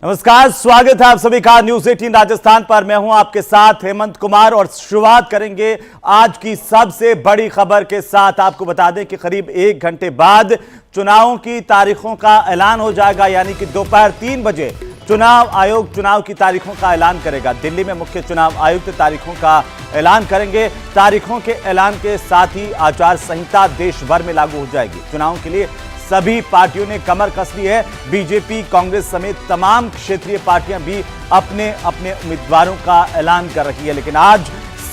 नमस्कार, स्वागत है आप सभी का न्यूज 18 राजस्थान पर। मैं हूं आपके साथ हेमंत कुमार और शुरुआत करेंगे आज की सबसे बड़ी खबर के साथ। आपको बता दें कि करीब 1 घंटे बाद चुनावों की तारीखों का ऐलान हो जाएगा, यानी कि दोपहर 3 बजे चुनाव आयोग चुनाव की तारीखों का ऐलान करेगा। दिल्ली में मुख्य चुनाव आयुक्त तारीखों का ऐलान करेंगे। तारीखों के ऐलान के साथ ही आचार संहिता देश भर में लागू हो जाएगी। चुनाव के लिए सभी पार्टियों ने कमर कस ली है। बीजेपी, कांग्रेस समेत तमाम क्षेत्रीय पार्टियां भी अपने अपने उम्मीदवारों का ऐलान कर रही है। लेकिन आज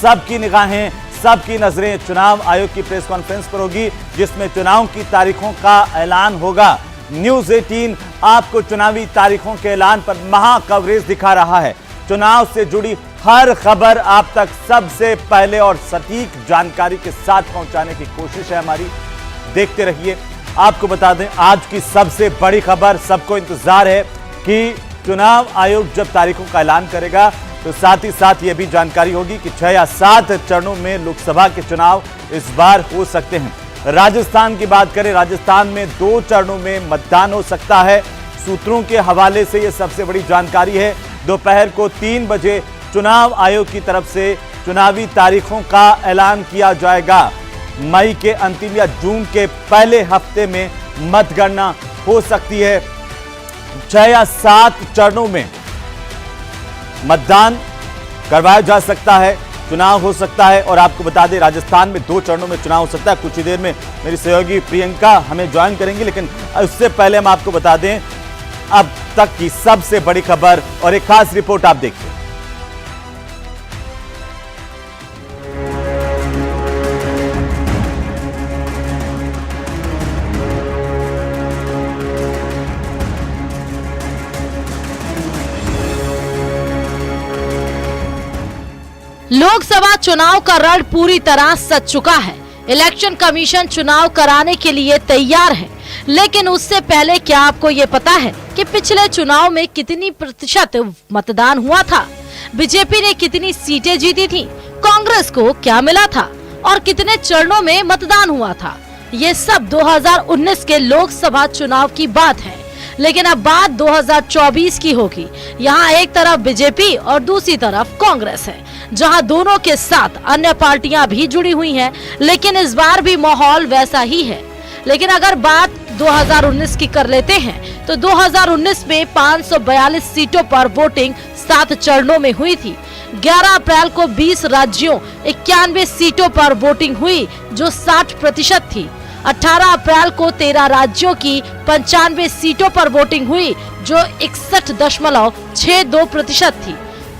सबकी निगाहें, सबकी नजरें चुनाव आयोग की प्रेस कॉन्फ्रेंस पर होगी, जिसमें चुनाव की तारीखों का ऐलान होगा। न्यूज 18 आपको चुनावी तारीखों के ऐलान पर महा कवरेज दिखा रहा है। चुनाव से जुड़ी हर खबर आप तक सबसे पहले और सटीक जानकारी के साथ पहुंचाने की कोशिश है हमारी। देखते रहिए। आपको बता दें, आज की सबसे बड़ी खबर, सबको इंतजार है कि चुनाव आयोग जब तारीखों का ऐलान करेगा तो साथ ही साथ यह भी जानकारी होगी कि 6 या 7 चरणों में लोकसभा के चुनाव इस बार हो सकते हैं। राजस्थान की बात करें, राजस्थान में 2 चरणों में मतदान हो सकता है। सूत्रों के हवाले से यह सबसे बड़ी जानकारी है। दोपहर को 3 बजे चुनाव आयोग की तरफ से चुनावी तारीखों का ऐलान किया जाएगा। मई के अंतिम या जून के पहले हफ्ते में मतगणना हो सकती है। 6 या 7 चरणों में मतदान करवाया जा सकता है, चुनाव हो सकता है। और आपको बता दें, राजस्थान में 2 चरणों में चुनाव हो सकता है। कुछ ही देर में मेरी सहयोगी प्रियंका हमें ज्वाइन करेंगी, लेकिन उससे पहले हम आपको बता दें अब तक की सबसे बड़ी खबर और एक खास रिपोर्ट आप देखिए। लोकसभा चुनाव का रण पूरी तरह सज चुका है। इलेक्शन कमीशन चुनाव कराने के लिए तैयार है, लेकिन उससे पहले क्या आपको ये पता है कि पिछले चुनाव में कितनी प्रतिशत मतदान हुआ था? बीजेपी ने कितनी सीटें जीती थी? कांग्रेस को क्या मिला था और कितने चरणों में मतदान हुआ था? ये सब 2019 के लोकसभा चुनाव की बात है, लेकिन अब बात 2024 की होगी। यहाँ एक तरफ बीजेपी और दूसरी तरफ कांग्रेस है, जहाँ दोनों के साथ अन्य पार्टियां भी जुड़ी हुई हैं, लेकिन इस बार भी माहौल वैसा ही है। लेकिन अगर बात 2019 की कर लेते हैं तो 2019 में 542 सीटों पर वोटिंग 7 चरणों में हुई थी। 11 अप्रैल को 20 राज्यों 91 सीटों पर वोटिंग हुई, जो 60% थी। 18 अप्रैल को 13 राज्यों की 95 सीटों पर वोटिंग हुई, जो 61.62% थी।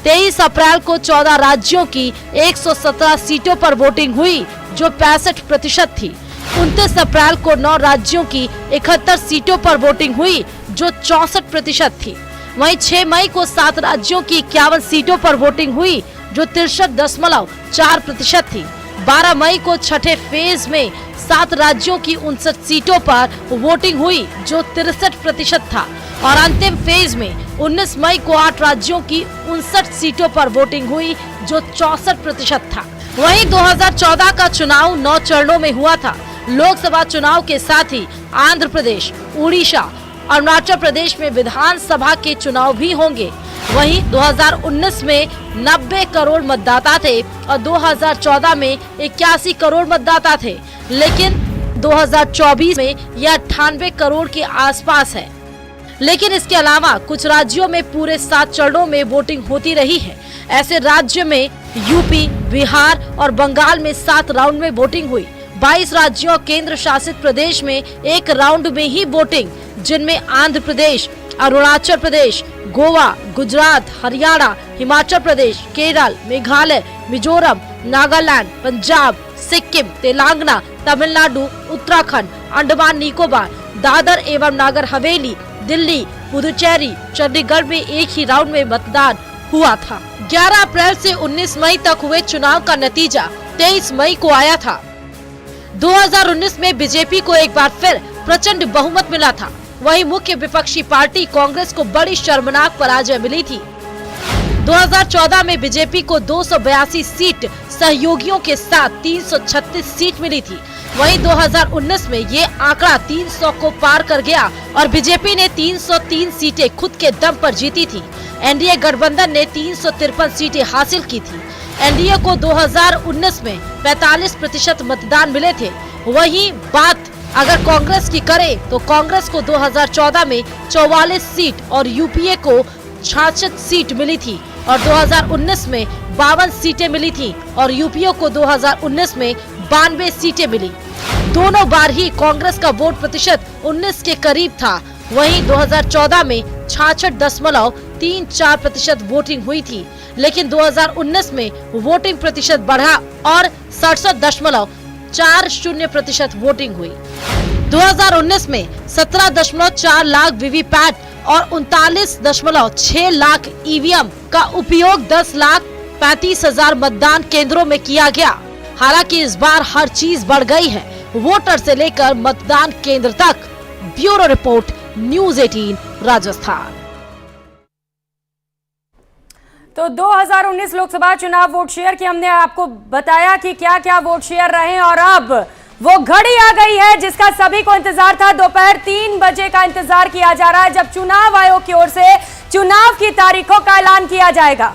23 अप्रैल को 14 राज्यों की 117 सीटों पर वोटिंग हुई, जो 65% थी। 29 अप्रैल को 9 राज्यों की 71 सीटों पर वोटिंग हुई, जो 64% थी। वहीं 6 मई को 7 राज्यों की 51 सीटों पर वोटिंग हुई, जो 63.4% थी। 12 मई को छठे फेज में 7 राज्यों की 59 सीटों पर वोटिंग हुई, जो 63% था। और अंतिम फेज में 19 मई को 8 राज्यों की 59 सीटों पर वोटिंग हुई, जो 64% था। वहीं 2014 का चुनाव 9 चरणों में हुआ था। लोकसभा चुनाव के साथ ही आंध्र प्रदेश, उड़ीसा, अरुणाचल प्रदेश में विधानसभा के चुनाव भी होंगे। वहीं 2019 में 90 करोड़ मतदाता थे और 2014 में 81 करोड़ मतदाता थे, लेकिन 2024 में यह 98 करोड़ के आसपास है। लेकिन इसके अलावा कुछ राज्यों में पूरे 7 चरणों में वोटिंग होती रही है। ऐसे राज्य में यूपी, बिहार और बंगाल में 7 राउंड में वोटिंग हुई। 22 राज्यों और केंद्र शासित प्रदेश में 1 राउंड में ही वोटिंग, जिनमें आंध्र प्रदेश, अरुणाचल प्रदेश, गोवा, गुजरात, हरियाणा, हिमाचल प्रदेश, केरल, मेघालय, मिजोरम, नागालैंड, पंजाब, सिक्किम, तेलंगाना, तमिलनाडु, उत्तराखंड, अंडमान निकोबार, दादर एवं नागर हवेली, दिल्ली, पुदुचेरी, चंडीगढ़ में एक ही राउंड में मतदान हुआ था। 11 अप्रैल से 19 मई तक हुए चुनाव का नतीजा 23 मई को आया था। 2019 में बीजेपी को एक बार फिर प्रचंड बहुमत मिला था। वहीं मुख्य विपक्षी पार्टी कांग्रेस को बड़ी शर्मनाक पराजय मिली थी। 2014 में बीजेपी को 282 सीट, सहयोगियों के साथ 336 सीट मिली थी। वहीं 2019 में ये आंकड़ा 300 को पार कर गया और बीजेपी ने 303 सीटें खुद के दम पर जीती थी। एनडीए गठबंधन ने 353 सीटें हासिल की थी। एनडीए को 2019 में 45% मतदान मिले थे। वहीं बात अगर कांग्रेस की करें तो कांग्रेस को 2014 में 44 सीट और यूपीए को 66 सीट मिली थी और 2019 में 52 सीटें मिली थी और यूपीए को 2019 में 92 सीटें मिली। दोनों बार ही कांग्रेस का वोट प्रतिशत 19 के करीब था। वहीं 2014 में 66.34% वोटिंग हुई थी, लेकिन 2019 में वोटिंग प्रतिशत बढ़ा और 67.40% वोटिंग हुई। 2019 में 17.4 लाख वीवीपैट और 39.6 लाख ईवीएम का उपयोग 10,35,000 मतदान केंद्रों में किया गया। हालांकि इस बार हर चीज बढ़ गई है, वोटर से लेकर मतदान केंद्र तक। Bureau report, news 18 Rajasthan. तो 2019 लोकसभा चुनाव वोट शेयर की हमने आपको बताया कि क्या क्या वोट शेयर रहे और अब वो घड़ी आ गई है जिसका सभी को इंतजार था। दोपहर 3 बजे का इंतजार किया जा रहा है जब चुनाव आयोग की ओर से चुनाव की तारीखों का ऐलान किया जाएगा।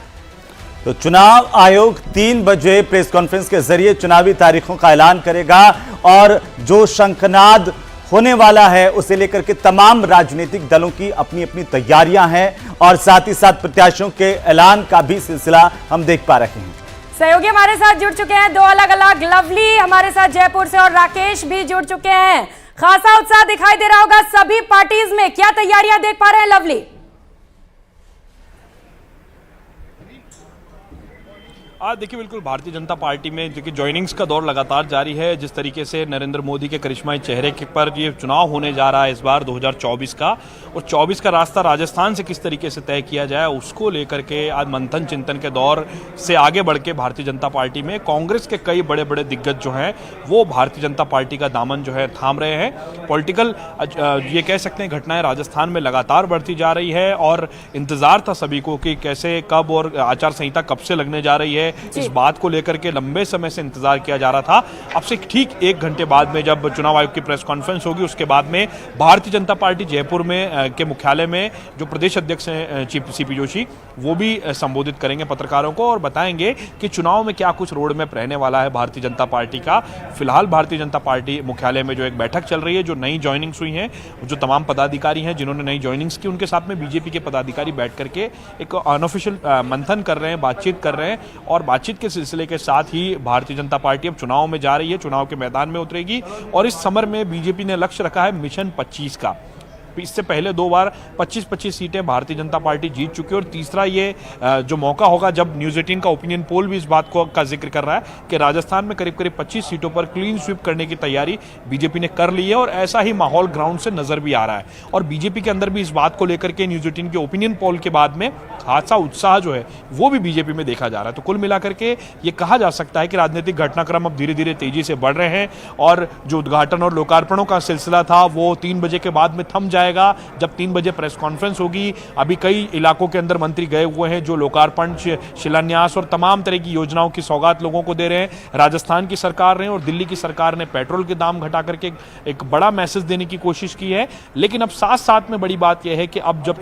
तो चुनाव आयोग 3 बजे प्रेस कॉन्फ्रेंस के जरिए चुनावी तारीखों का ऐलान करेगा और जो शंखनाद होने वाला है उसे लेकर के तमाम राजनीतिक दलों की अपनी अपनी तैयारियां हैं और साथ ही साथ प्रत्याशियों के ऐलान का भी सिलसिला हम देख पा रहे हैं। सहयोगी हमारे साथ जुड़ चुके हैं, दो अलग अलग, लवली हमारे साथ जयपुर से और राकेश भी जुड़ चुके हैं। खासा उत्साह दिखाई दे रहा होगा सभी पार्टीज में, क्या तैयारियां देख पा रहे हैं लवली? देखिए, बिल्कुल भारतीय जनता पार्टी में देखिए ज्वाइनिंग्स का दौर लगातार जारी है। जिस तरीके से नरेंद्र मोदी के करिश्माई चेहरे के पर ये चुनाव होने जा रहा है इस बार 2024 का, और 24 का रास्ता राजस्थान से किस तरीके से तय किया जाए उसको लेकर के आज मंथन चिंतन के दौर से आगे बढ़ के भारतीय जनता पार्टी में कांग्रेस के कई बड़े बड़े दिग्गज जो हैं वो भारतीय जनता पार्टी का दामन जो है थाम रहे हैं। पॉलिटिकल ये कह सकते हैं घटनाएं राजस्थान में लगातार बढ़ती जा रही है और इंतजार था सभी को कि कैसे, कब और आचार संहिता कब से लगने जा रही है। इस बात को लेकर के लंबे समय से इंतजार किया जा रहा था। अब से ठीक 1 घंटे बाद में जब चुनाव आयोग की प्रेस कॉन्फ्रेंस होगी उसके बाद में भारतीय जनता पार्टी जयपुर में के मुख्यालय में जो प्रदेश अध्यक्ष हैं सीपी जोशी, वो भी संबोधित करेंगे पत्रकारों को और बताएंगे कि चुनाव में क्या कुछ रोड मैप रहने वाला है भारतीय जनता पार्टी का। फिलहाल भारतीय जनता पार्टी मुख्यालय में जो एक बैठक चल रही है, जो नई ज्वाइनिंग्स हुई हैं, जो तमाम पदाधिकारी हैं जिन्होंने नई ज्वाइनिंग्स की, उनके साथ में बीजेपी के पदाधिकारी बैठ करके एक अनऑफिशियल मंथन कर रहे हैं, बातचीत कर रहे हैं और बातचीत के सिलसिले के साथ ही भारतीय जनता पार्टी अब चुनाव में जा रही है, चुनाव के मैदान में उतरेगी। और इस समर में बीजेपी ने लक्ष्य रखा है मिशन 25 का। इससे पहले 2 बार 25-25 सीटें भारतीय जनता पार्टी जीत चुकी है और तीसरा ये जो मौका होगा जब न्यूज़ 18 का ओपिनियन पोल भी इस बात का जिक्र कर रहा है कि राजस्थान में करीब करीब 25 सीटों पर क्लीन स्वीप करने की तैयारी बीजेपी ने कर ली है और ऐसा ही माहौल ग्राउंड से नजर भी आ रहा है। और बीजेपी के अंदर भी इस बात को लेकर के न्यूज़ 18 के ओपिनियन पोल के बाद में खासा उत्साह जो है वो भी बीजेपी में देखा जा रहा है। तो कुल मिलाकर के ये कहा जा सकता है कि राजनीतिक घटनाक्रम अब धीरे धीरे तेजी से बढ़ रहे हैं और जो उद्घाटन और लोकार्पणों का सिलसिला था वो 3 बजे के बाद में थम जाएगा जब 3 बजे प्रेस कॉन्फ्रेंस होगी। अभी कई इलाकों के अंदर मंत्री गए हुए हैं जो लोकार्पण, शिलान्यास और तमाम तरह की योजनाओं की सौगात लोगों को दे रहे हैं। राजस्थान की सरकार ने और दिल्ली की सरकार ने पेट्रोल के दाम घटा करके एक बड़ा मैसेज देने की कोशिश की है। लेकिन अब साथ साथ में बड़ी बात यह है कि अब जब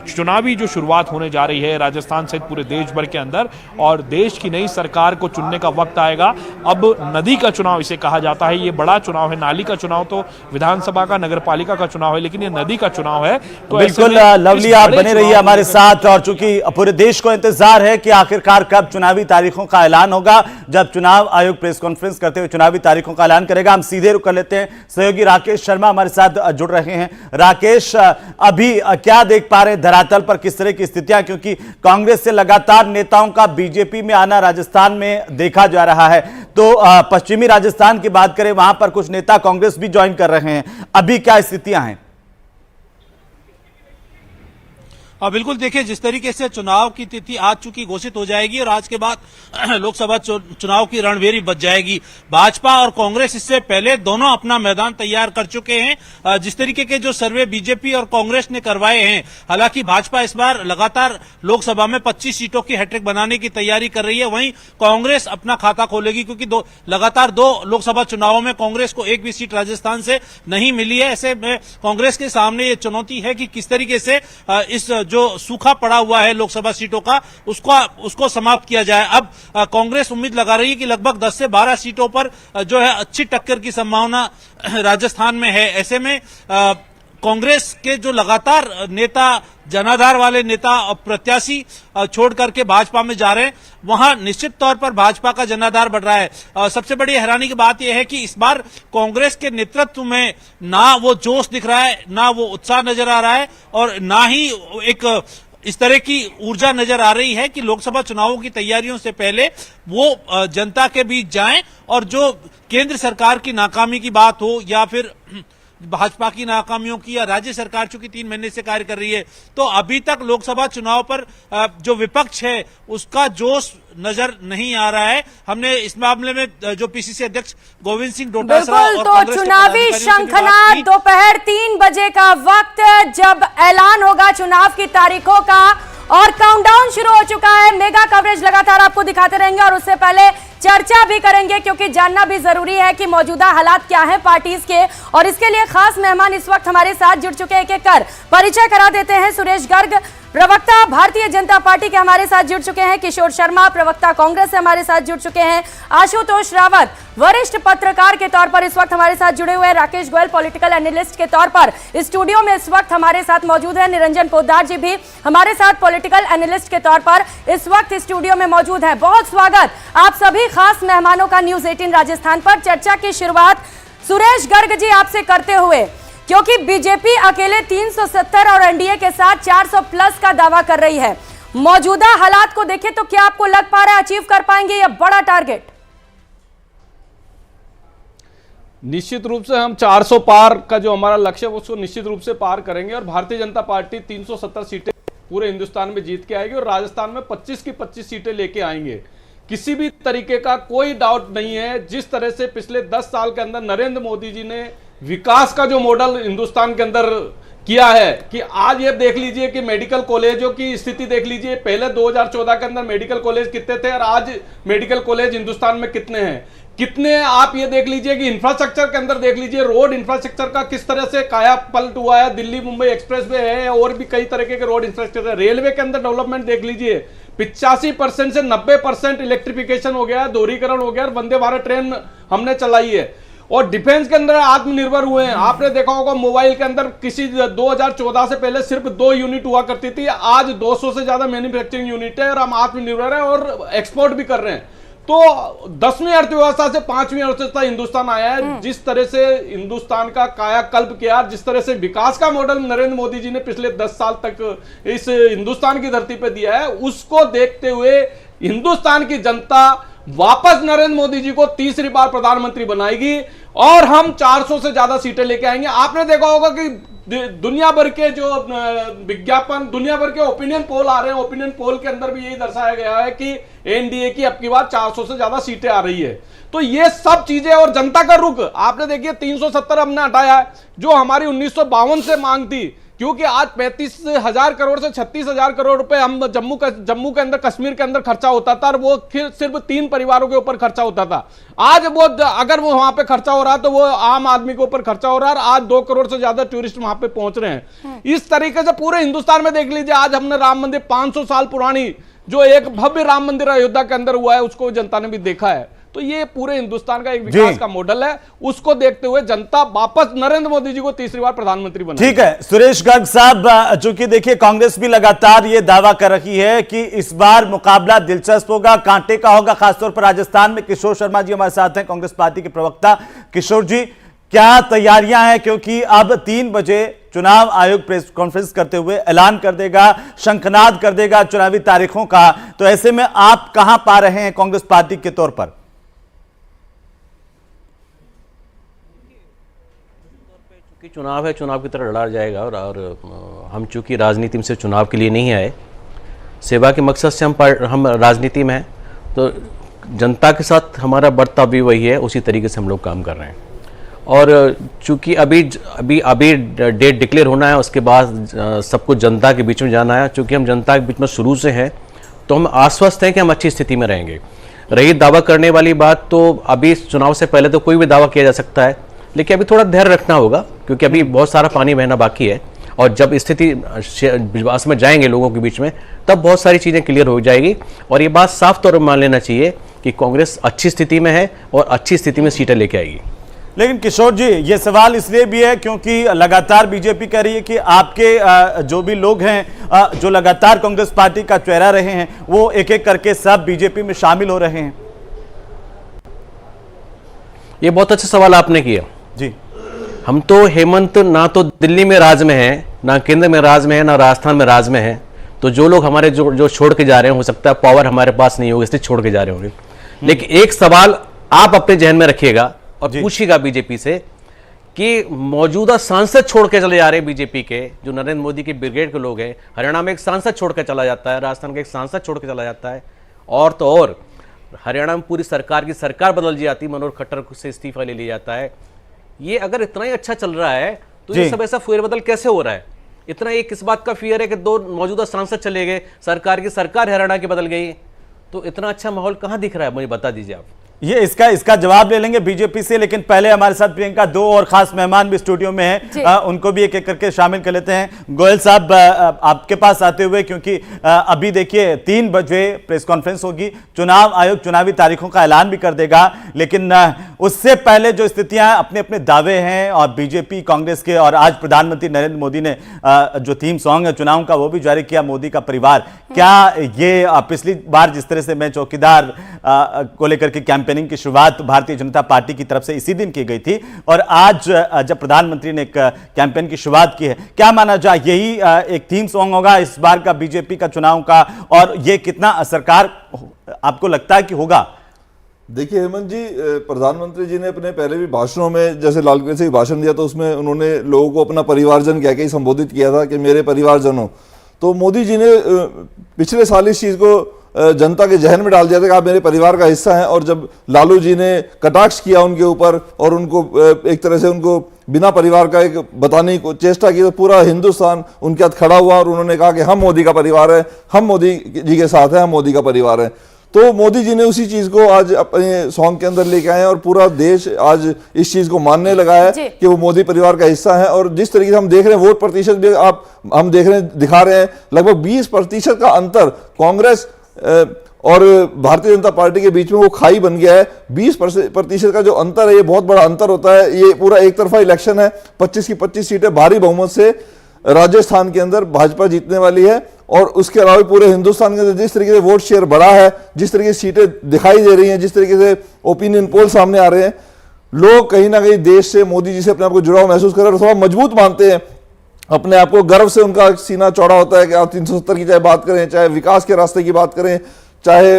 चुनावी जो शुरुआत होने जा रही है राजस्थान सहित पूरे देश भर के अंदर और देश की नई सरकार को चुनने का वक्त आएगा। अब नदी का चुनाव इसे कहा जाता है, ये बड़ा चुनाव है। नाली का चुनाव तो विधानसभा का, नगर पालिका का चुनाव है, लेकिन ये नदी का चुनाव है। तो बिल्कुल लवली, आप बने रहिए हमारे साथ। और चूंकि पूरे देश को इंतजार है कि आखिरकार कब चुनावी तारीखों का ऐलान होगा, जब चुनाव आयोग प्रेस कॉन्फ्रेंस करते हुए चुनावी तारीखों का ऐलान करेगा। हम सीधे रुक कर लेते हैं, सहयोगी राकेश शर्मा हमारे साथ जुड़ रहे हैं। राकेश, अभी क्या देख पा रहे हैं धरातल पर, किस तरह की स्थितियां, क्योंकि कांग्रेस से लगातार नेताओं का बीजेपी में आना राजस्थान में देखा जा रहा है। तो पश्चिमी राजस्थान की बात करें, वहां पर कुछ नेता कांग्रेस भी ज्वाइन कर रहे हैं, अभी क्या स्थितियां हैं? बिल्कुल देखिए, जिस तरीके से चुनाव की तिथि आज चूंकि घोषित हो जाएगी और आज के बाद लोकसभा चुनाव की रणभेरी बच जाएगी। भाजपा और कांग्रेस इससे पहले दोनों अपना मैदान तैयार कर चुके हैं। जिस तरीके के जो सर्वे बीजेपी और कांग्रेस ने करवाए हैं, हालांकि भाजपा इस बार लगातार लोकसभा में 25 सीटों की हैट्रिक बनाने की तैयारी कर रही है, वहीं कांग्रेस अपना खाता खोलेगी क्योंकि लगातार 2 लोकसभा चुनावों में कांग्रेस को एक भी सीट राजस्थान से नहीं मिली है। ऐसे में कांग्रेस के सामने ये चुनौती है कि किस तरीके से इस जो सूखा पड़ा हुआ है लोकसभा सीटों का उसको समाप्त किया जाए। अब कांग्रेस उम्मीद लगा रही है कि लगभग 10 से 12 सीटों पर जो है अच्छी टक्कर की संभावना राजस्थान में है। ऐसे में कांग्रेस के जो लगातार नेता, जनाधार वाले नेता और प्रत्याशी छोड़ करके भाजपा में जा रहे हैं, वहां निश्चित तौर पर भाजपा का जनाधार बढ़ रहा है। सबसे बड़ी हैरानी की बात यह है कि इस बार कांग्रेस के नेतृत्व में ना वो जोश दिख रहा है, ना वो उत्साह नजर आ रहा है और ना ही एक इस तरह की ऊर्जा नजर आ रही है कि लोकसभा चुनावों की तैयारियों से पहले वो जनता के बीच जाएं और जो केंद्र सरकार की नाकामी की बात हो या फिर भाजपा की नाकामियों की या राज्य सरकार चूंकि 3 महीने से कार्य कर रही है, तो अभी तक लोकसभा चुनाव पर जो विपक्ष है उसका जोश नजर नहीं आ रहा है। हमने इस मामले में जो पीसीसी अध्यक्ष गोविंद सिंह डोटासरा और तो चुनावी शंखनाद दोपहर 3 बजे का वक्त, जब ऐलान होगा चुनाव की तारीखों का और काउंटडाउन शुरू हो चुका है। मेगा कवरेज लगातार आपको दिखाते रहेंगे और उससे पहले चर्चा भी करेंगे क्योंकि जानना भी जरूरी है कि मौजूदा हालात क्या हैं पार्टीज के, और इसके लिए खास मेहमान इस वक्त हमारे साथ जुड़ चुके हैं। एक एक कर परिचय करा देते हैं। सुरेश गर्ग, प्रवक्ता भारतीय जनता पार्टी के हमारे साथ जुड़ चुके हैं। किशोर शर्मा, प्रवक्ता कांग्रेस से हमारे साथ जुड़ चुके हैं। आशुतोष रावत, वरिष्ठ पत्रकार के तौर पर इस वक्त हमारे साथ जुड़े हुए हैं। राकेश गोयल, पॉलिटिकल एनालिस्ट के तौर पर स्टूडियो में इस वक्त हमारे साथ मौजूद है। निरंजन पोद्दार जी भी हमारे साथ पॉलिटिकल एनालिस्ट के तौर पर इस वक्त स्टूडियो में मौजूद है। बहुत स्वागत आप सभी खास मेहमानों का न्यूज 18 राजस्थान पर। चर्चा की शुरुआत सुरेश गर्ग जी आपसे करते हुए, क्योंकि बीजेपी अकेले 370 और एनडीए के साथ 400 प्लस का दावा कर रही है। मौजूदा हालात को देखें तो क्या आपको लग पा रहा है अचीव कर पाएंगे यह बड़ा टारगेट? निश्चित रूप से हम 400 पार का जो हमारा लक्ष्य है उसको निश्चित रूप से पार करेंगे और भारतीय जनता पार्टी 370 सीटें पूरे हिंदुस्तान में जीत के आएगी और राजस्थान में 25 की 25 सीटें लेके आएंगे। किसी भी तरीके का कोई डाउट नहीं है। जिस तरह से पिछले 10 साल के अंदर नरेंद्र मोदी जी ने विकास का जो मॉडल हिंदुस्तान के अंदर किया है कि आज ये देख लीजिए कि मेडिकल कॉलेजों की स्थिति देख लीजिए। पहले 2014 के अंदर मेडिकल कॉलेज कितने थे और आज मेडिकल कॉलेज हिंदुस्तान में कितने हैं, कितने आप ये देख लीजिए कि इंफ्रास्ट्रक्चर के अंदर देख लीजिए, रोड इंफ्रास्ट्रक्चर का किस तरह से काया पलट हुआ है। दिल्ली मुंबई एक्सप्रेसवे है और भी कई तरह के रोड इंफ्रास्ट्रक्चर। रेलवे के अंदर डेवलपमेंट देख लीजिए, 85% से 90% इलेक्ट्रिफिकेशन हो गया है, दोहरीकरण हो गया और वंदे भारत ट्रेन हमने चलाई है। और डिफेंस के अंदर आत्मनिर्भर हुए हैं। आपने देखा होगा मोबाइल के अंदर किसी 2014 से पहले सिर्फ 2 यूनिट हुआ करती थी, आज 200 से ज्यादा मैन्युफैक्चरिंग यूनिट है और हम आत्मनिर्भर है और एक्सपोर्ट भी कर रहे हैं। तो 10वीं अर्थव्यवस्था से 5वीं अर्थव्यवस्था हिंदुस्तान आया है। जिस तरह से हिंदुस्तान का कायाकल्प किया, जिस तरह से विकास का मॉडल नरेंद्र मोदी जी ने पिछले 10 साल तक इस हिंदुस्तान की धरती पर दिया है, उसको देखते हुए हिंदुस्तान की जनता वापस नरेंद्र मोदी जी को तीसरी बार प्रधानमंत्री बनाएगी और हम 400 से ज्यादा सीटें लेके आएंगे। आपने देखा होगा कि दुनिया भर के जो विज्ञापन, दुनिया भर के ओपिनियन पोल आ रहे हैं, ओपिनियन पोल के अंदर भी यही दर्शाया गया है कि एनडीए की अब की बार 400 से ज्यादा सीटें आ रही है। तो ये सब चीजें और जनता का रुख आपने देखिए 370 हमने हटाया है, जो हमारी 1952 से मांग थी, क्योंकि आज 35,000 करोड़ से 36,000 करोड़ रुपए हम जम्मू के अंदर कश्मीर के अंदर खर्चा होता था और वो सिर्फ 3 परिवारों के ऊपर खर्चा होता था। आज वो अगर वो वहां पे खर्चा हो रहा है तो वो आम आदमी के ऊपर खर्चा हो रहा है और आज 2 करोड़ से ज्यादा टूरिस्ट वहां पे पहुंच रहे हैं। इस तरीके से पूरे हिंदुस्तान में देख लीजिए, आज हमने राम मंदिर 500 साल पुरानी जो एक भव्य राम मंदिर अयोध्या के अंदर हुआ है उसको जनता ने भी देखा है। तो ये पूरे हिंदुस्तान का एक विकास का मॉडल है, उसको देखते हुए जनता वापस नरेंद्र मोदी जी को तीसरी बार प्रधानमंत्री बना। ठीक है सुरेश गर्ग साहब, चूंकि देखिए कांग्रेस भी लगातार ये दावा कर रही है कि इस बार मुकाबला दिलचस्प होगा, कांटे का होगा, खासतौर पर राजस्थान में। किशोर शर्मा जी हमारे साथ हैं, कांग्रेस पार्टी के प्रवक्ता। किशोर जी, क्या तैयारियां हैं, क्योंकि अब 3 बजे चुनाव आयोग प्रेस कॉन्फ्रेंस करते हुए ऐलान कर देगा, शंखनाद कर देगा चुनावी तारीखों का, तो ऐसे में आप कहां पा रहे हैं कांग्रेस पार्टी के तौर पर? कि चुनाव है, चुनाव की तरह लड़ा जाएगा। और हम चूंकि राजनीति में से चुनाव के लिए नहीं आए, सेवा के मकसद से हम राजनीति में हैं, तो जनता के साथ हमारा बर्ताव भी वही है, उसी तरीके से हम लोग काम कर रहे हैं। और चूंकि अभी डेट डिक्लेयर होना है, उसके बाद सबको जनता के बीच में जाना है। चूंकि हम जनता के बीच में शुरू से हैं, तो हम आश्वस्त हैं कि हम अच्छी स्थिति में रहेंगे। रही दावा करने वाली बात, तो अभी चुनाव से पहले तो कोई भी दावा किया जा सकता है, लेकिन अभी थोड़ा धैर्य रखना होगा, क्योंकि अभी बहुत सारा पानी बहना बाकी है। और जब स्थिति विश्वास में जाएंगे लोगों के बीच में, तब बहुत सारी चीज़ें क्लियर हो जाएगी। और ये बात साफ तौर पर मान लेना चाहिए कि कांग्रेस अच्छी स्थिति में है और अच्छी स्थिति में सीटें लेके आएगी। लेकिन किशोर जी, ये सवाल इसलिए भी है क्योंकि लगातार बीजेपी कह रही है कि आपके जो भी लोग हैं जो लगातार कांग्रेस पार्टी का चेहरा रहे हैं, वो एक एक करके सब बीजेपी में शामिल हो रहे हैं। ये बहुत अच्छा सवाल आपने किया जी। हम तो हेमंत ना तो दिल्ली में राज में है, ना केंद्र में राज में है, ना राजस्थान में राज में है। तो जो लोग हमारे जो छोड़ के जा रहे हैं, हो सकता है पावर हमारे पास नहीं होगी, इसलिए छोड़ के जा रहे होंगे। लेकिन एक सवाल आप अपने जहन में रखिएगा और पूछिएगा बीजेपी से कि मौजूदा सांसद छोड़ के चले जा रहे हैं बीजेपी के, जो नरेंद्र मोदी की ब्रिगेड के लोग हैं। हरियाणा में एक सांसद छोड़ के चला जाता है, राजस्थान का एक सांसद छोड़ के चला जाता है, और तो और हरियाणा में पूरी सरकार की सरकार बदल जाती, मनोहर खट्टर से इस्तीफा ले लिया जाता है। ये अगर इतना ही अच्छा चल रहा है, तो ये सब ऐसा फेरबदल कैसे हो रहा है? इतना ये किस बात का फियर है कि 2 मौजूदा सांसद चले गए, सरकार की सरकार हरियाणा की बदल गई, तो इतना अच्छा माहौल कहां दिख रहा है? मुझे बता दीजिए आप। ये इसका जवाब ले लेंगे बीजेपी से, लेकिन पहले हमारे साथ प्रियंका 2 और खास मेहमान भी स्टूडियो में हैं, उनको भी एक एक करके शामिल कर लेते हैं। गोयल साहब, आपके पास आते हुए, क्योंकि अभी देखिए 3 बजे प्रेस कॉन्फ्रेंस होगी, चुनाव आयोग चुनावी तारीखों का ऐलान भी कर देगा, लेकिन उससे पहले जो स्थितियां अपने अपने दावे हैं, और बीजेपी कांग्रेस के, और आज प्रधानमंत्री नरेंद्र मोदी ने जो थीम सॉन्ग है चुनाव का वो भी जारी किया, मोदी का परिवार। क्या ये पिछली बार जिस तरह से मैं चौकीदार को लेकर के कैंपेनिंग की शुरुआत भारतीय जनता पार्टी की तरफ से इसी दिन की गई थी, और आज जब प्रधानमंत्री ने एक कैंपेन की शुरुआत की है, क्या माना जाए यही एक थीम सॉन्ग होगा इस बार का बीजेपी का चुनाव का, और ये कितना असरकार आपको लगता है कि होगा? देखिए हेमंत जी, प्रधानमंत्री जी ने अपने पहले भी भाषणों में, जैसे लाल किले से भी भाषण दिया, तो उसमें उन्होंने लोगों को अपना परिवारजन कह के ही संबोधित किया था कि मेरे परिवारजनों। तो मोदी जी ने पिछले साल इस चीज़ को जनता के जहन में डाल दिया था कि आप मेरे परिवार का हिस्सा हैं। और जब लालू जी ने कटाक्ष किया उनके ऊपर और उनको एक तरह से उनको बिना परिवार का एक बताने की चेष्टा की, तो पूरा हिंदुस्तान उनके साथ खड़ा हुआ और उन्होंने कहा कि हम मोदी का परिवार है, हम मोदी जी के साथ हैं, हम मोदी का परिवार है। तो मोदी जी ने उसी चीज को आज अपने सॉन्ग के अंदर लेके आए हैं, और पूरा देश आज इस चीज को मानने लगा है कि वो मोदी परिवार का हिस्सा है। और जिस तरीके से हम देख रहे हैं, वोट प्रतिशत भी हम देख रहे हैं, दिखा रहे हैं, लगभग 20% का अंतर कांग्रेस और भारतीय जनता पार्टी के बीच में वो खाई बन गया है। 20% का जो अंतर है, ये बहुत बड़ा अंतर होता है। ये पूरा एक तरफा इलेक्शन है। 25 की 25 सीटें भारी बहुमत से राजस्थान के अंदर भाजपा जीतने वाली है, और उसके अलावा पूरे हिंदुस्तान के अंदर जिस तरीके से वोट शेयर बढ़ा है, जिस तरीके से सीटें दिखाई दे रही हैं, जिस तरीके से ओपिनियन पोल सामने आ रहे हैं, लोग कहीं ना कहीं देश से, मोदी जी से अपने आप को जुड़ाव महसूस कर रहे हैं और थोड़ा मजबूत मानते हैं अपने आप को। गर्व से उनका सीना चौड़ा होता है कि आप 370 की चाहे बात करें, चाहे विकास के रास्ते की बात करें, चाहे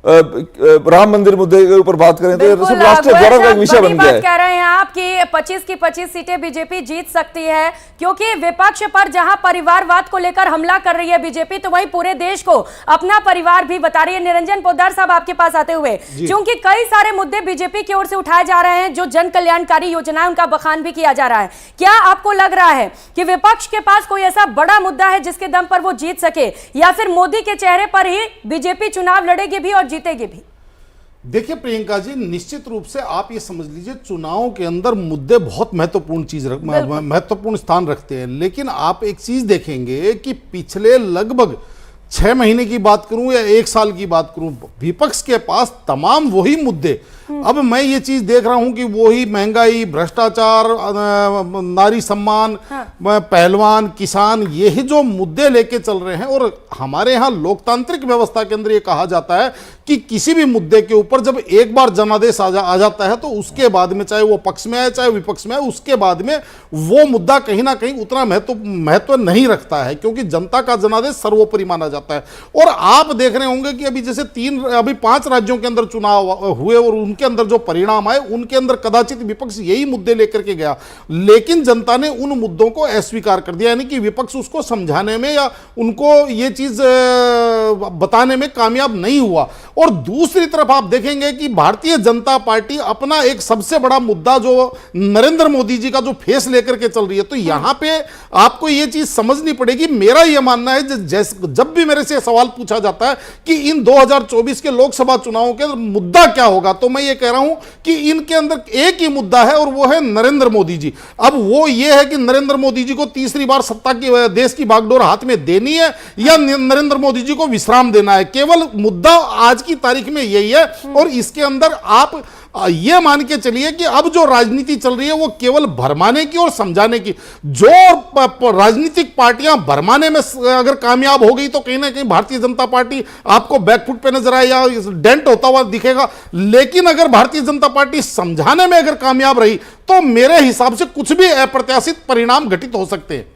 राम मंदिर मुद्दे के ऊपर बात करें, तो ये सब राष्ट्रीय गौरव का विषय बन गया है। कह रहे हैं आप कि 25 की 25 सीटें बीजेपी जीत सकती है, क्योंकि विपक्ष पर जहां परिवारवाद को लेकर हमला कर रही है बीजेपी, तो वहीं पूरे देश को अपना परिवार भी बता रही है। निरंजन पोद्दार साहब, आपके पास आते हुए, क्योंकि कई सारे मुद्दे बीजेपी की ओर से उठाए जा रहे हैं, जो जन कल्याणकारी योजनाएं, उनका बखान भी किया जा रहा है। क्या आपको लग रहा है कि विपक्ष के पास कोई ऐसा बड़ा मुद्दा है जिसके दम पर वो जीत सके, या फिर मोदी के चेहरे पर ही बीजेपी चुनाव लड़ेगी भी और जीतेगी भी? देखिए प्रियंका जी, निश्चित रूप से आप ये समझ लीजिए, चुनाव के अंदर मुद्दे बहुत महत्वपूर्ण स्थान रखते हैं। लेकिन आप एक चीज देखेंगे कि पिछले लगभग 6 महीने की बात करूं या 1 साल की बात करूं, विपक्ष के पास तमाम वही मुद्दे। अब मैं ये चीज देख रहा हूं कि वही महंगाई, भ्रष्टाचार, नारी सम्मान, पहलवान, किसान, यही जो मुद्दे लेके चल रहे हैं। और हमारे यहाँ लोकतांत्रिक व्यवस्था के अंदर ये कहा जाता है कि किसी भी मुद्दे के ऊपर जब एक बार जनादेश आ जाता है, तो उसके बाद में, चाहे वो पक्ष में है चाहे विपक्ष में है, उसके बाद में वो मुद्दा कहीं ना कहीं उतना महत्व नहीं रखता है, क्योंकि जनता का जनादेश सर्वोपरि माना जाता है। और आप देख रहे होंगे कि अभी जैसे 5 राज्यों के अंदर चुनाव हुए और उनके अंदर जो परिणाम आए उनके अंदर कदाचित विपक्ष यही मुद्दे लेकर के गया, लेकिन जनता ने उन मुद्दों को अस्वीकार कर दिया, यानी कि विपक्ष उसको समझाने में या उनको ये चीज बताने में कामयाब नहीं हुआ। और दूसरी तरफ आप देखेंगे कि भारतीय जनता पार्टी अपना एक सबसे बड़ा मुद्दा जो नरेंद्र मोदी जी का जो फेस लेकर के चल रही है, तो यहां पे आपको ये चीज समझनी पड़ेगी। मेरा यह मानना है जब भी मेरे से सवाल पूछा जाता है कि इन 2024 के लोकसभा चुनावों के मुद्दा क्या होगा, तो मैं ये कह रहा हूं कि इनके अंदर एक ही मुद्दा है और वो है नरेंद्र मोदी जी। अब वो ये है कि नरेंद्र मोदी जी को तीसरी बार सत्ता की देश की बागडोर हाथ में देनी है या नरेंद्र मोदी जी को विश्राम देना है। केवल मुद्दा आज की तारीख में यही है। और इसके अंदर आप ये मान के चलिए कि अब जो राजनीति चल रही है वो केवल भरमाने की और समझाने की। जो राजनीतिक पार्टियां भरमाने में अगर कामयाब हो गई तो कहीं ना कहीं भारतीय जनता पार्टी आपको बैकफुट पे नजर आए या डेंट होता हुआ दिखेगा, लेकिन अगर भारतीय जनता पार्टी समझाने में अगर कामयाब रही तो मेरे हिसाब से कुछ भी अप्रत्याशित परिणाम घटित हो सकते हैं।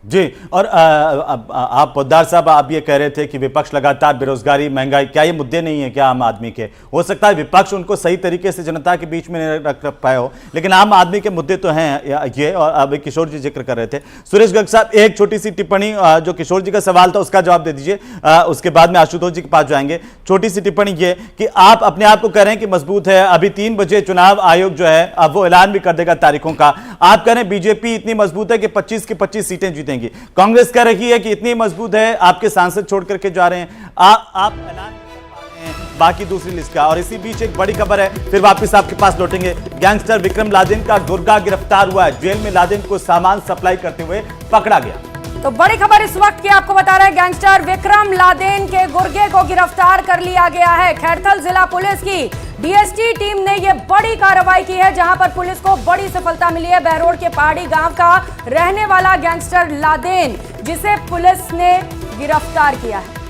जी, और आप पोद्दार साहब, आप ये कह रहे थे कि विपक्ष लगातार बेरोजगारी, महंगाई, क्या ये मुद्दे नहीं है क्या आम आदमी के? हो सकता है विपक्ष उनको सही तरीके से जनता के बीच में नहीं रख पाए हो, लेकिन आम आदमी के मुद्दे तो हैं ये। और अभी किशोर जी जिक्र कर रहे थे। सुरेश गर्ग साहब, एक छोटी सी टिप्पणी, जो किशोर जी का सवाल था उसका जवाब दे दीजिए, उसके बाद में आशुतोष जी के पास जाएंगे। छोटी सी टिप्पणी ये कि आप अपने आप को कह रहे हैं कि मजबूत है, अभी 3 बजे चुनाव आयोग जो है अब वो ऐलान भी कर देगा तारीखों का। आप कह रहे हैं बीजेपी इतनी मजबूत है कि 25 की 25 सीटें जीतेंगी। कांग्रेस कह रही है कि इतनी मजबूत है, आपके सांसद छोड़ करके जा रहे हैं, आप ऐलान कर पा रहे हैं बाकी दूसरी लिस्ट का। और इसी बीच एक बड़ी खबर है, फिर वापस आपके पास लौटेंगे। गैंगस्टर विक्रम लादेन का गुर्गा गिरफ्तार हुआ है। जेल में लादेन को सामान सप्लाई करते हुए पकड़ा गया। तो बड़ी खबर इस वक्त की आपको बता रहे हैं, गैंगस्टर विक्रम लादेन के गुर्गे को गिरफ्तार कर लिया गया है। खैरथल जिला पुलिस की डीएसटी टीम ने यह बड़ी कार्रवाई की है, जहां पर पुलिस को बड़ी सफलता मिली है। बहरोड के पहाड़ी गांव का रहने वाला गैंगस्टर लादेन, जिसे पुलिस ने गिरफ्तार किया है।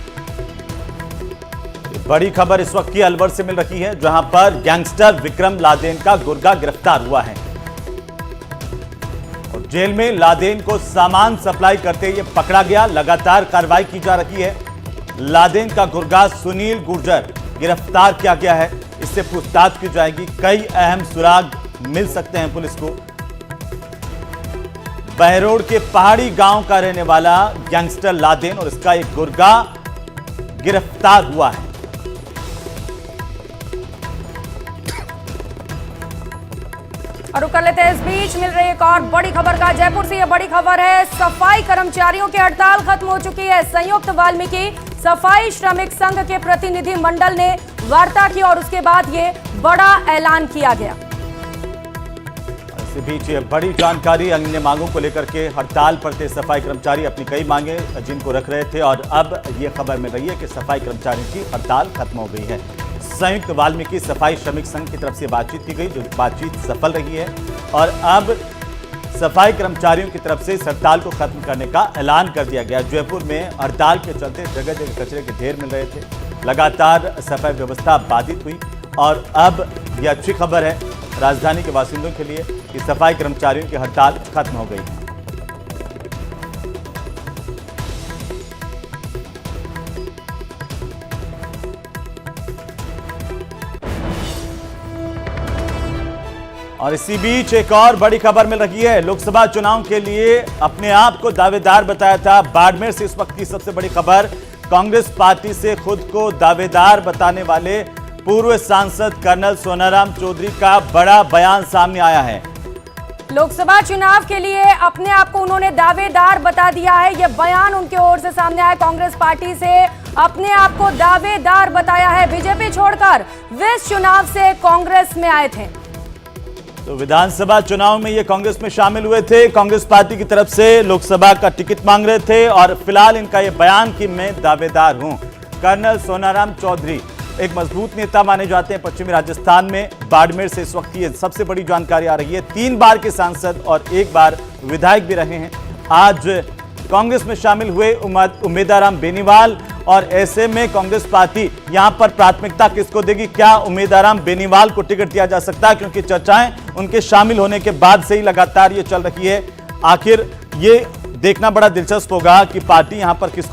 बड़ी खबर इस वक्त की अलवर से मिल रही है, जहां पर गैंगस्टर विक्रम लादेन का गुर्गा गिरफ्तार हुआ है और जेल में लादेन को सामान सप्लाई करते हुए पकड़ा गया। लगातार कार्रवाई की जा रही है। लादेन का गुर्गा सुनील गुर्जर गिरफ्तार किया गया है, इससे पूछताछ की जाएगी। कई अहम सुराग मिल सकते हैं पुलिस को। बहरोड के पहाड़ी गांव का रहने वाला गैंगस्टर लादेन और इसका एक गुर्गा गिरफ्तार हुआ है। और कर लेते हैं, इस बीच मिल रही एक और बड़ी खबर का। जयपुर से यह बड़ी खबर है, सफाई कर्मचारियों की हड़ताल खत्म हो चुकी है। संयुक्त वाल्मीकि सफाई श्रमिक संघ के प्रतिनिधि मंडल ने वार्ता की और उसके बाद ये बड़ा ऐलान किया गया। इसी बीच ये बड़ी जानकारी, अन्य मांगों को लेकर के हड़ताल पर थे सफाई कर्मचारी, अपनी कई मांगे जिनको रख रहे थे, और अब ये खबर मिल रही है कि सफाई कर्मचारियों की हड़ताल खत्म हो गई है। संयुक्त वाल्मीकि सफाई श्रमिक संघ की तरफ से बातचीत की गई, जो बातचीत सफल रही है और अब सफाई कर्मचारियों की तरफ से इस हड़ताल को खत्म करने का ऐलान कर दिया गया। जयपुर में हड़ताल के चलते जगह जगह कचरे के ढेर मिल रहे थे, लगातार सफाई व्यवस्था बाधित हुई और अब यह अच्छी खबर है राजधानी के बासिंदों के लिए कि सफाई कर्मचारियों की हड़ताल खत्म हो गई है। और इसी बीच एक और बड़ी खबर मिल रही है। लोकसभा चुनाव के लिए अपने आप को दावेदार बताया था बाड़मेर से इस वक्त की सबसे बड़ी खबर। कांग्रेस पार्टी से खुद को दावेदार बताने वाले पूर्व सांसद कर्नल सोनाराम चौधरी का बड़ा बयान सामने आया है। लोकसभा चुनाव के लिए अपने आप को उन्होंने दावेदार बता दिया है। यह बयान उनके ओर से सामने आया। कांग्रेस पार्टी से अपने आप को दावेदार बताया है। बीजेपी छोड़कर वे इस चुनाव से कांग्रेस में आए थे। तो विधानसभा चुनाव में ये कांग्रेस में शामिल हुए थे, कांग्रेस पार्टी की तरफ से लोकसभा का टिकट मांग रहे थे और फिलहाल इनका ये बयान कि मैं दावेदार हूं। कर्नल सोनाराम चौधरी एक मजबूत नेता माने जाते हैं पश्चिमी राजस्थान में। बाड़मेर से इस वक्त ये सबसे बड़ी जानकारी आ रही है। 3 बार के सांसद और 1 बार विधायक भी रहे हैं। आज कांग्रेस में शामिल हुए उमेदाराम बेनीवाल, और ऐसे में कांग्रेस पार्टी यहां पर प्राथमिकता किसको देगी? क्या उमेदाराम बेनीवाल को टिकट दिया जा सकता है? क्योंकि चर्चाएं उनके शामिल होने के बाद से ही लगातार ये चल रही है। आखिर ये देखना बड़ा दिलचस्प होगा कि पार्टी यहां पर किसको